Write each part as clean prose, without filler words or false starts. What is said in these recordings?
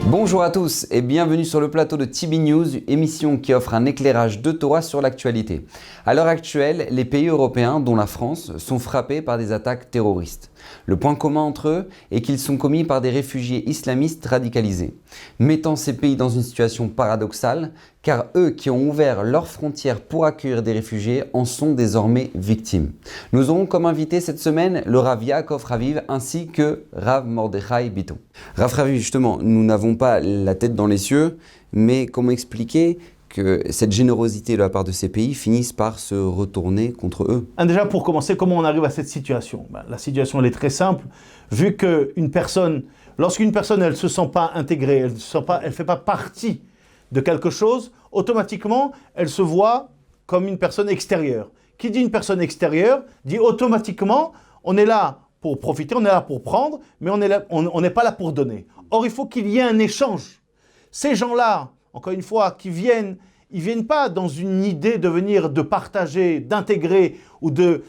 Bonjour à tous et bienvenue sur le plateau de TB News, émission qui offre un éclairage de Torah sur l'actualité. À l'heure actuelle, les pays européens, dont la France, sont frappés par des attaques terroristes. Le point commun entre eux est qu'ils sont commis par des réfugiés islamistes radicalisés, mettant ces pays dans une situation paradoxale, car eux qui ont ouvert leurs frontières pour accueillir des réfugiés en sont désormais victimes. Nous aurons comme invité cette semaine le Rav Yaakov Raviv ainsi que Rav Mordechai Bitton. Rav Raviv, justement, nous n'avons pas la tête dans les cieux, mais comment expliquer que cette générosité de la part de ces pays finisse par se retourner contre eux? Déjà, pour commencer, comment on arrive à cette situation? La situation, elle est très simple. Vu qu'une personne, lorsqu'une personne, elle ne se sent pas intégrée, elle ne fait pas partie de quelque chose, automatiquement, elle se voit comme une personne extérieure. Qui dit une personne extérieure, dit automatiquement, on est là pour profiter, on est là pour prendre, mais on n'est pas là pour donner. Or, il faut qu'il y ait un échange. Ces gens-là, encore une fois, ils viennent pas dans une idée de partager, d'intégrer ou de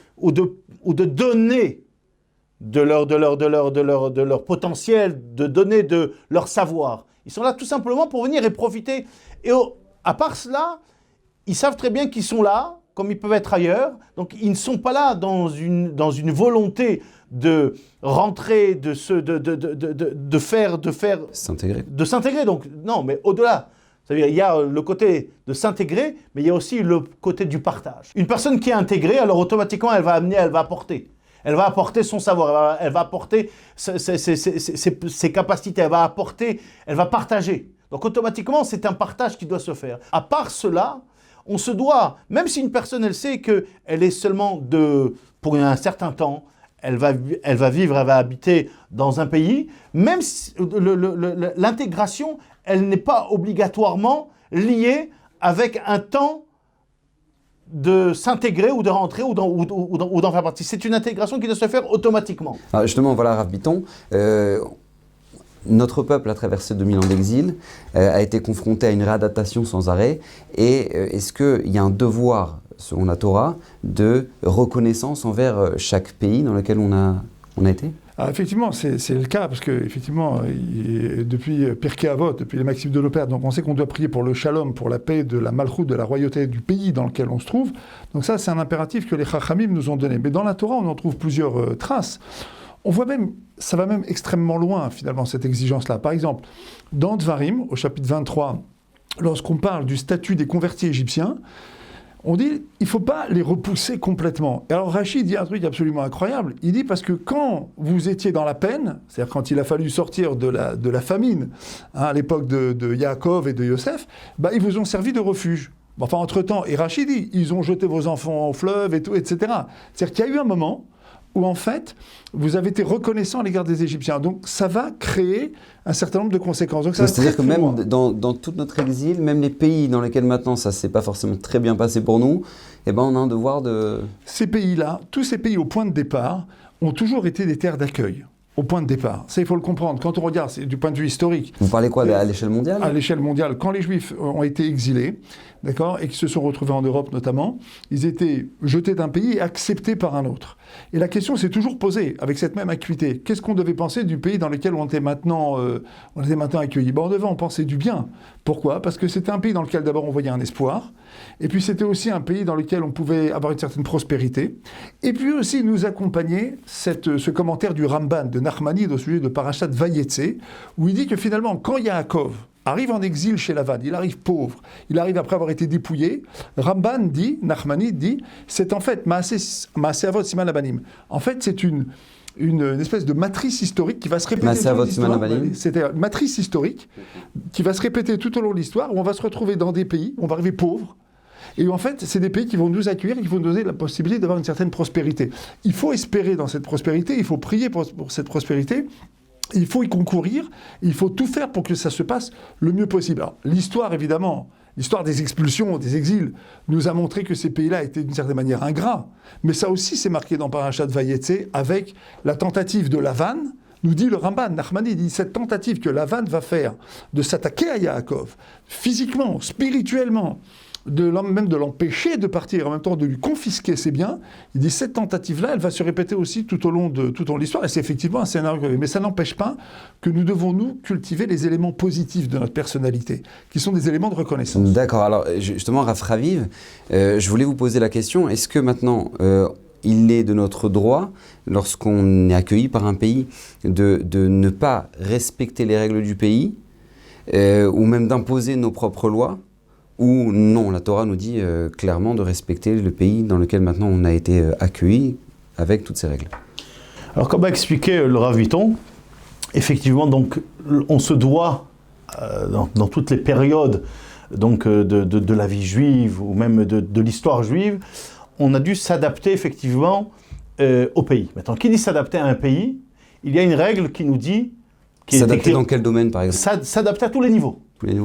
donner de leur potentiel, de donner de leur savoir. Ils sont là tout simplement pour venir et profiter. Et à part cela, ils savent très bien qu'ils sont là, comme ils peuvent être ailleurs. Donc ils ne sont pas là dans une volonté de rentrer, de s'intégrer. Donc non, mais au-delà. C'est-à-dire, il y a le côté de s'intégrer, mais il y a aussi le côté du partage. Une personne qui est intégrée, alors automatiquement, elle va apporter. Elle va apporter son savoir, elle va apporter ses capacités, elle va partager. Donc automatiquement, c'est un partage qui doit se faire. À part cela, on se doit, même si une personne, elle sait qu'elle est seulement pour un certain temps, elle va vivre, elle va habiter dans un pays, même si l'intégration, elle n'est pas obligatoirement liée avec un temps de s'intégrer ou de rentrer ou d'en faire partie. C'est une intégration qui doit se faire automatiquement. Alors justement, voilà, Rav Bitton, notre peuple a traversé 2000 ans d'exil, a été confronté à une réadaptation sans arrêt. Et est-ce qu'il y a un devoir, selon la Torah, de reconnaissance envers chaque pays dans lequel on a été? Alors effectivement, c'est le cas, parce que effectivement, depuis Pirkei Avot, depuis les Maximes de nos pères, donc on sait qu'on doit prier pour le shalom, pour la paix de la malchoute, de la royauté du pays dans lequel on se trouve. Donc ça, c'est un impératif que les Chachamim nous ont donné. Mais dans la Torah, on en trouve plusieurs traces. On voit même, ça va même extrêmement loin, finalement, cette exigence-là. Par exemple, dans Dvarim, au chapitre 23, lorsqu'on parle du statut des convertis égyptiens, on dit, il ne faut pas les repousser complètement. Et alors Rachid dit un truc absolument incroyable. Il dit, parce que quand vous étiez dans la peine, c'est-à-dire quand il a fallu sortir de la famine, à l'époque de Yaakov et de Yosef, ils vous ont servi de refuge. Enfin, entre-temps, et Rachid dit, ils ont jeté vos enfants au fleuve et tout, etc. C'est-à-dire qu'il y a eu un moment où en fait, vous avez été reconnaissant à l'égard des Égyptiens. Donc ça va créer un certain nombre de conséquences. Donc, c'est-à-dire que même dans tout notre exil, même les pays dans lesquels maintenant ça ne s'est pas forcément très bien passé pour nous, on a un devoir de... Ces pays-là, tous ces pays au point de départ, ont toujours été des terres d'accueil. Au point de départ. Ça, il faut le comprendre. Quand on regarde, c'est du point de vue historique. Vous parlez quoi, à l'échelle mondiale? À l'échelle mondiale. Quand les Juifs ont été exilés, d'accord, et qui se sont retrouvés en Europe notamment, ils étaient jetés d'un pays et acceptés par un autre. Et la question s'est toujours posée, avec cette même acuité. Qu'est-ce qu'on devait penser du pays dans lequel on était maintenant accueillis? On devait en penser du bien. Pourquoi? Parce que c'était un pays dans lequel d'abord on voyait un espoir, et puis c'était aussi un pays dans lequel on pouvait avoir une certaine prospérité, et puis aussi nous accompagnait ce commentaire du Ramban, de Nachmanides au sujet de Parashat Vayetze, où il dit que finalement, quand Yaakov arrive en exil chez Lavan, il arrive pauvre, il arrive après avoir été dépouillé, Ramban dit, Nachmanide dit, c'est en fait Maaseh Avot Siman Labanim. En fait, c'est une espèce de matrice historique qui va se répéter tout au long de l'histoire. C'était une matrice historique qui va se répéter tout au long de l'histoire, où on va se retrouver dans des pays, où on va arriver pauvre, et en fait, c'est des pays qui vont nous accueillir, qui vont nous donner la possibilité d'avoir une certaine prospérité. Il faut espérer dans cette prospérité, il faut prier pour cette prospérité, il faut y concourir, il faut tout faire pour que ça se passe le mieux possible. Alors, l'histoire, évidemment, l'histoire des expulsions, des exils, nous a montré que ces pays-là étaient d'une certaine manière ingrats. Mais ça aussi, c'est marqué dans Parashat Vayetze, avec la tentative de Lavan, nous dit le Ramban, Nachmani dit cette tentative que Lavan va faire de s'attaquer à Yaakov, physiquement, spirituellement, même de l'empêcher de partir, en même temps de lui confisquer ses biens. Il dit cette tentative-là, elle va se répéter aussi tout au long de l'histoire, et c'est effectivement un scénario. Mais ça n'empêche pas que nous devons, nous, cultiver les éléments positifs de notre personnalité, qui sont des éléments de reconnaissance. D'accord, alors justement, Rav Raviv, je voulais vous poser la question, est-ce que maintenant, il est de notre droit, lorsqu'on est accueilli par un pays, de ne pas respecter les règles du pays, ou même d'imposer nos propres lois, ou non, la Torah nous dit clairement de respecter le pays dans lequel maintenant on a été accueilli avec toutes ces règles. Alors comme a expliqué le Rav Vitton, effectivement donc on se doit dans toutes les périodes donc de la vie juive ou même de l'histoire juive, on a dû s'adapter effectivement au pays. Maintenant, qui dit s'adapter à un pays, il y a une règle qui nous dit... S'adapter dans quel domaine, par exemple? S'adapter à tous les niveaux.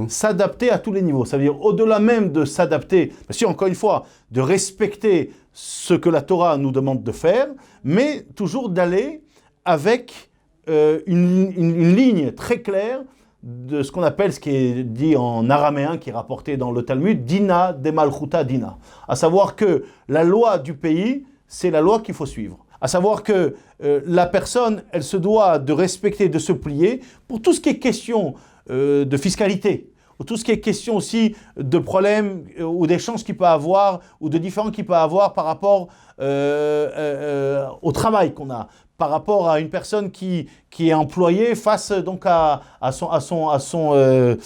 S'adapter à tous les niveaux. Ça veut dire, au-delà même de s'adapter, bien sûr, encore une fois, de respecter ce que la Torah nous demande de faire, mais toujours d'aller avec une ligne très claire de ce qu'on appelle, ce qui est dit en araméen, qui est rapporté dans le Talmud, Dina de Malchuta Dina. À savoir que la loi du pays, c'est la loi qu'il faut suivre. À savoir que la personne, elle se doit de respecter, de se plier pour tout ce qui est question de fiscalité, ou tout ce qui est question aussi de problèmes ou d'échanges qu'il peut avoir, ou de différends qu'il peut avoir par rapport au travail qu'on a, par rapport à une personne qui est employée face donc à son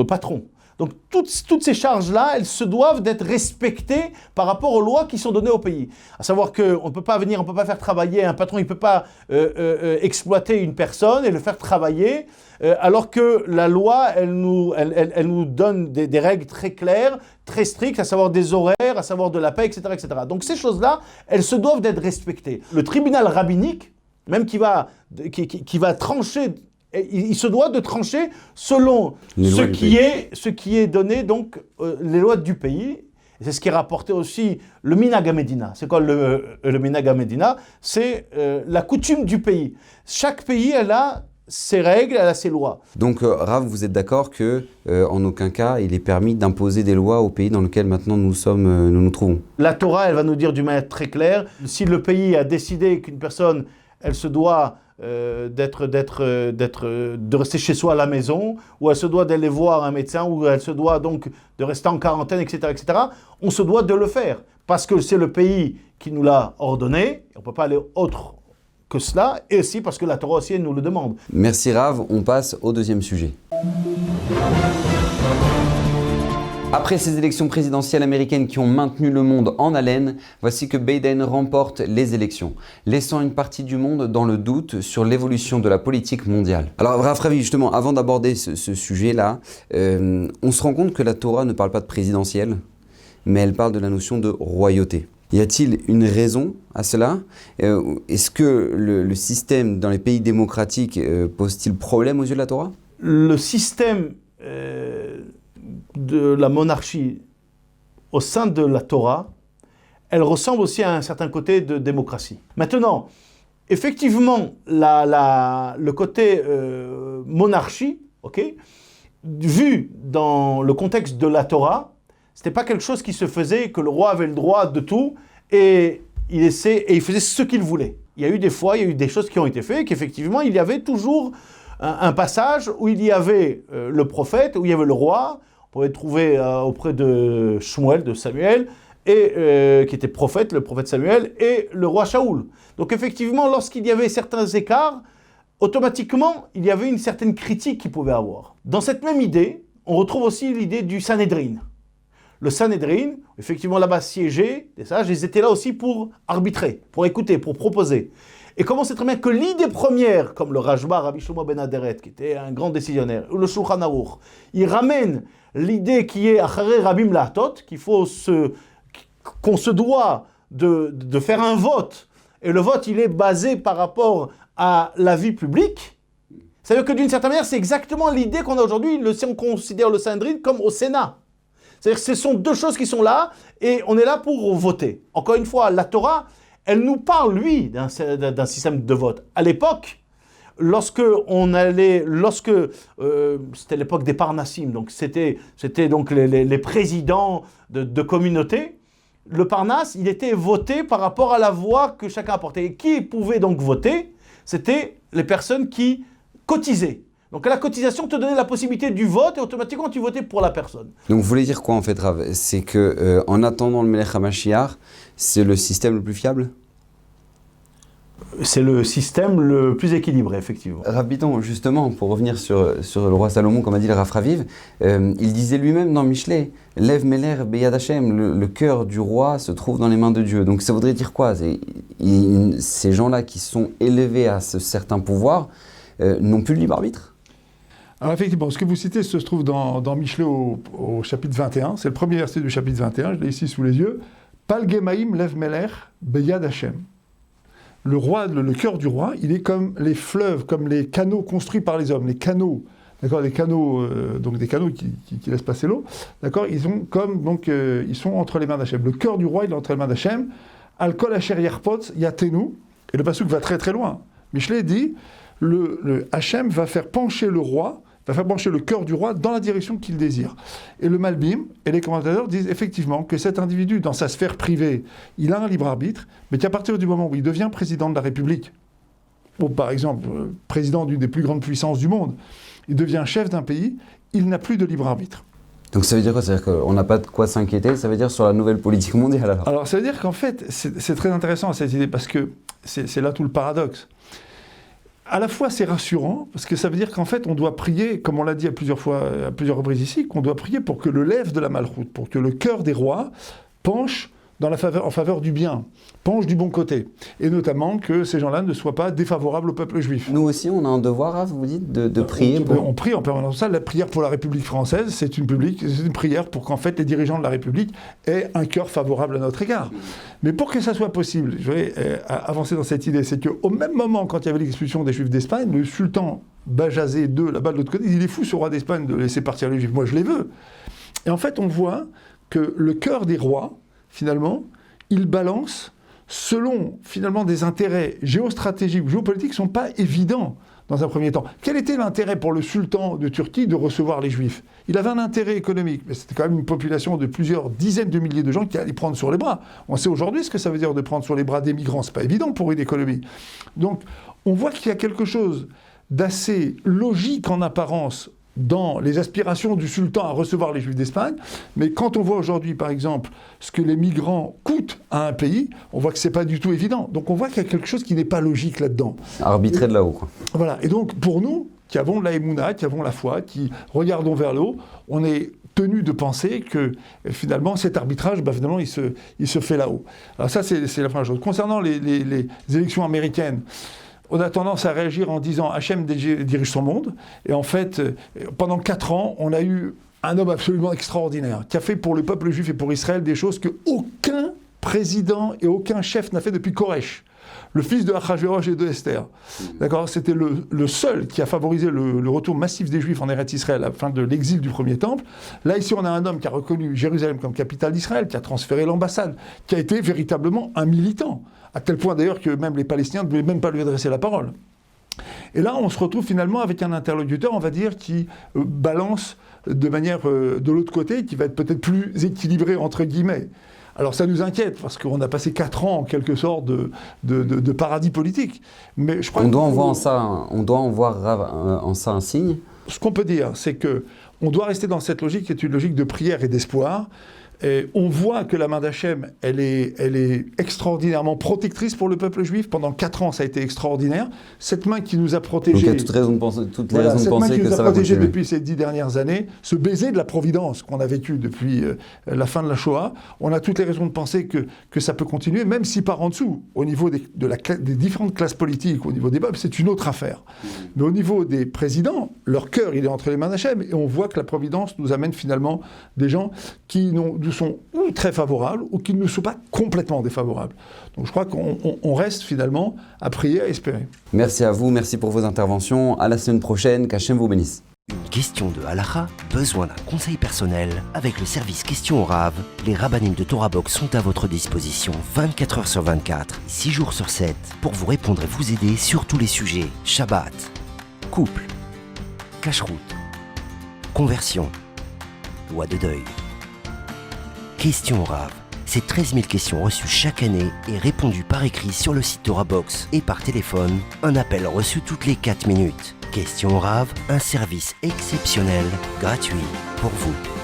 patron. Donc toutes ces charges-là, elles se doivent d'être respectées par rapport aux lois qui sont données au pays. À savoir qu'on ne peut pas venir, on ne peut pas faire travailler un patron, il ne peut pas exploiter une personne et le faire travailler, alors que la loi, elle nous donne des règles très claires, très strictes, à savoir des horaires, à savoir de la paix, etc., etc. Donc ces choses-là, elles se doivent d'être respectées. Le tribunal rabbinique, même qui va trancher, il se doit de trancher selon ce qui est donné, donc les lois du pays. Et c'est ce qui est rapporté aussi, le Minhag HaMedina. C'est quoi le Minhag HaMedina? C'est la coutume du pays. Chaque pays, elle a ses règles, elle a ses lois. Donc Rav, vous êtes d'accord que en aucun cas il est permis d'imposer des lois au pays dans lequel maintenant nous nous trouvons? La Torah, elle va nous dire d'une manière très claire, si le pays a décidé qu'une personne, elle se doit de rester chez soi à la maison, ou elle se doit d'aller voir un médecin, ou elle se doit donc de rester en quarantaine, etc., etc., on se doit de le faire, parce que c'est le pays qui nous l'a ordonné, on ne peut pas aller autre que cela, et aussi parce que la Torah aussi nous le demande. Merci Rav, on passe au deuxième sujet. Après ces élections présidentielles américaines qui ont maintenu le monde en haleine, voici que Biden remporte les élections, laissant une partie du monde dans le doute sur l'évolution de la politique mondiale. Alors Rav Ravi, justement, avant d'aborder ce sujet-là, on se rend compte que la Torah ne parle pas de présidentielle, mais elle parle de la notion de royauté. Y a-t-il une raison à cela? Est-ce que le système dans les pays démocratiques pose-t-il problème aux yeux de la Torah? Le système de la monarchie au sein de la Torah, elle ressemble aussi à un certain côté de démocratie. Maintenant, effectivement, le côté monarchie, vu dans le contexte de la Torah, c'était pas quelque chose qui se faisait, que le roi avait le droit de tout et il faisait ce qu'il voulait. Il y a eu des fois, il y a eu des choses qui ont été faites, qu'effectivement, il y avait toujours un passage où il y avait le prophète, où il y avait le roi. On pouvait trouver auprès de Shmuel, de Samuel, et qui était prophète, le prophète Samuel, et le roi Shaoul. Donc effectivement, lorsqu'il y avait certains écarts, automatiquement, il y avait une certaine critique qu'il pouvait avoir. Dans cette même idée, on retrouve aussi l'idée du Sanhédrin. Le Sanhédrin, effectivement là-bas siégé, des sages, ils étaient là aussi pour arbitrer, pour écouter, pour proposer. Et comment c'est très bien que l'idée première, comme le Rajba, Rabbi Shlomo ben Aderet, qui était un grand décisionnaire, ou le Shulchan Aruch, il ramène l'idée qui est Acharei Rabim Lahatot, qu'on se doit de faire un vote, et le vote il est basé par rapport à la vie publique. C'est-à-dire que d'une certaine manière, c'est exactement l'idée qu'on a aujourd'hui, si on considère le Sanhédrin comme au Sénat. C'est-à-dire que ce sont deux choses qui sont là, et on est là pour voter. Encore une fois, la Torah, elle nous parle, d'un système de vote. À l'époque, lorsque c'était l'époque des Parnassim, donc c'était donc les présidents de communautés, le Parnasse, il était voté par rapport à la voix que chacun apportait. Et qui pouvait donc voter? C'était les personnes qui cotisaient. Donc la cotisation te donnait la possibilité du vote et automatiquement tu votais pour la personne. Donc vous voulez dire quoi en fait, Rav? C'est que en attendant le Melech HaMashiach, c'est le système le plus fiable? C'est le système le plus équilibré, effectivement. Rav Biton, justement, pour revenir sur le roi Salomon, comme a dit le Rav Raviv, il disait lui-même dans Michelet, Lev Meler Beyad Hashem, le cœur du roi se trouve dans les mains de Dieu. Donc ça voudrait dire quoi? Ces gens-là qui sont élevés à ce certain pouvoir n'ont plus le libre arbitre? Alors effectivement, ce que vous citez se trouve dans Michelet au chapitre 21. C'est le premier verset du chapitre 21, je l'ai ici sous les yeux. Pal Gemaim Lev Meler Beyad Hashem. Le roi, le cœur du roi, il est comme les fleuves, comme les canaux construits par les hommes. Les canaux, d'accord, des canaux qui laissent passer l'eau, d'accord, ils sont entre les mains d'Hachem. Le cœur du roi, il est entre les mains d'Hachem. Al kol asher yerpot yatenu. Et le pasuk va très très loin. Michelet dit, le Hachem va faire pencher le roi, va faire pencher le cœur du roi dans la direction qu'il désire. Et le Malbim et les commentateurs disent effectivement que cet individu, dans sa sphère privée, il a un libre arbitre, mais qu'à partir du moment où il devient président de la République, ou par exemple président d'une des plus grandes puissances du monde, il devient chef d'un pays, il n'a plus de libre arbitre. Donc ça veut dire quoi? Ça veut dire qu'on n'a pas de quoi s'inquiéter? Ça veut dire sur la nouvelle politique mondiale alors? Alors ça veut dire qu'en fait, c'est très intéressant cette idée, parce que c'est là tout le paradoxe. À la fois, c'est rassurant, parce que ça veut dire qu'en fait, on doit prier, comme on l'a dit à plusieurs reprises ici, qu'on doit prier pour que le lève de la malchoute, pour que le cœur des rois penche en faveur du bien, penche du bon côté. Et notamment que ces gens-là ne soient pas défavorables au peuple juif. Nous aussi, on a un devoir, Rav, vous dites, de prier on prie en permanence. Ça, la prière pour la République française, c'est une prière pour qu'en fait les dirigeants de la République aient un cœur favorable à notre égard. Mais pour que ça soit possible, je vais avancer dans cette idée, c'est qu'au même moment, quand il y avait l'expulsion des Juifs d'Espagne, le sultan Bajazet II, là-bas de l'autre côté, il est fou ce roi d'Espagne de laisser partir les Juifs. Moi, je les veux. Et en fait, on voit que le cœur des rois, finalement, il balance selon, finalement, des intérêts géostratégiques ou géopolitiques qui ne sont pas évidents dans un premier temps. Quel était l'intérêt pour le sultan de Turquie de recevoir les Juifs? Il avait un intérêt économique, mais c'était quand même une population de plusieurs dizaines de milliers de gens qui allaient prendre sur les bras. On sait aujourd'hui ce que ça veut dire de prendre sur les bras des migrants. C'est pas évident pour une économie. Donc, on voit qu'il y a quelque chose d'assez logique en apparence dans les aspirations du sultan à recevoir les Juifs d'Espagne, mais quand on voit aujourd'hui, par exemple, ce que les migrants coûtent à un pays, on voit que c'est pas du tout évident. Donc on voit qu'il y a quelque chose qui n'est pas logique là-dedans. Arbitrer de là-haut, quoi. Voilà. Et donc, pour nous, qui avons de la émouna, qui avons la foi, qui regardons vers le haut, on est tenu de penser que, finalement, cet arbitrage, finalement, il se fait là-haut. Alors ça, c'est la première chose. Concernant les élections américaines, on a tendance à réagir en disant Hachem dirige son monde. Et en fait, pendant 4 ans, on a eu un homme absolument extraordinaire qui a fait pour le peuple juif et pour Israël des choses qu'aucun président et aucun chef n'a fait depuis Koresh, le fils de Achashverosh et de Esther. D'accord ? C'était le seul qui a favorisé le retour massif des Juifs en Eretz Israël à la fin de l'exil du premier temple. Là, ici, on a un homme qui a reconnu Jérusalem comme capitale d'Israël, qui a transféré l'ambassade, qui a été véritablement un militant. À tel point d'ailleurs que même les Palestiniens ne voulaient même pas lui adresser la parole. Et là, on se retrouve finalement avec un interlocuteur, on va dire, qui balance de manière de l'autre côté, qui va être peut-être plus équilibré, entre guillemets. Alors ça nous inquiète, parce qu'on a passé 4 ans, en quelque sorte, de paradis politique. Mais je crois on doit en voir en ça un signe. Ce qu'on peut dire, c'est qu'on doit rester dans cette logique, qui est une logique de prière et d'espoir. Et on voit que la main d'Hachem, elle est extraordinairement protectrice pour le peuple juif. Pendant 4 ans, ça a été extraordinaire. Cette main qui nous a protégés... Donc il y a toutes les raisons de penser que ça va continuer. Cette main qui nous a protégés depuis ces 10 dernières années, ce baiser de la providence qu'on a vécu depuis la fin de la Shoah, on a toutes les raisons de penser que ça peut continuer, même si par en dessous, au niveau des différentes classes politiques, au niveau des peuples, c'est une autre affaire. Mais au niveau des présidents, leur cœur, il est entre les mains d'Hachem. Et on voit que la providence nous amène finalement des gens qui nous sont ou très favorables ou qui ne sont pas complètement défavorables. Donc je crois qu'on reste finalement à prier, à espérer. Merci à vous, merci pour vos interventions. À la semaine prochaine, qu'Hachem vous bénisse. Question de halakha, besoin d'un conseil personnel? Avec le service Question au Rav, les rabbinim de Torah Box sont à votre disposition 24 heures sur 24, 6 jours sur 7, pour vous répondre et vous aider sur tous les sujets. Shabbat, couple, cacheroute, conversion, loi de deuil. Question au Rav, c'est 13 000 questions reçues chaque année et répondues par écrit sur le site Torah Box et par téléphone, un appel reçu toutes les 4 minutes. Question au Rav, un service exceptionnel, gratuit pour vous.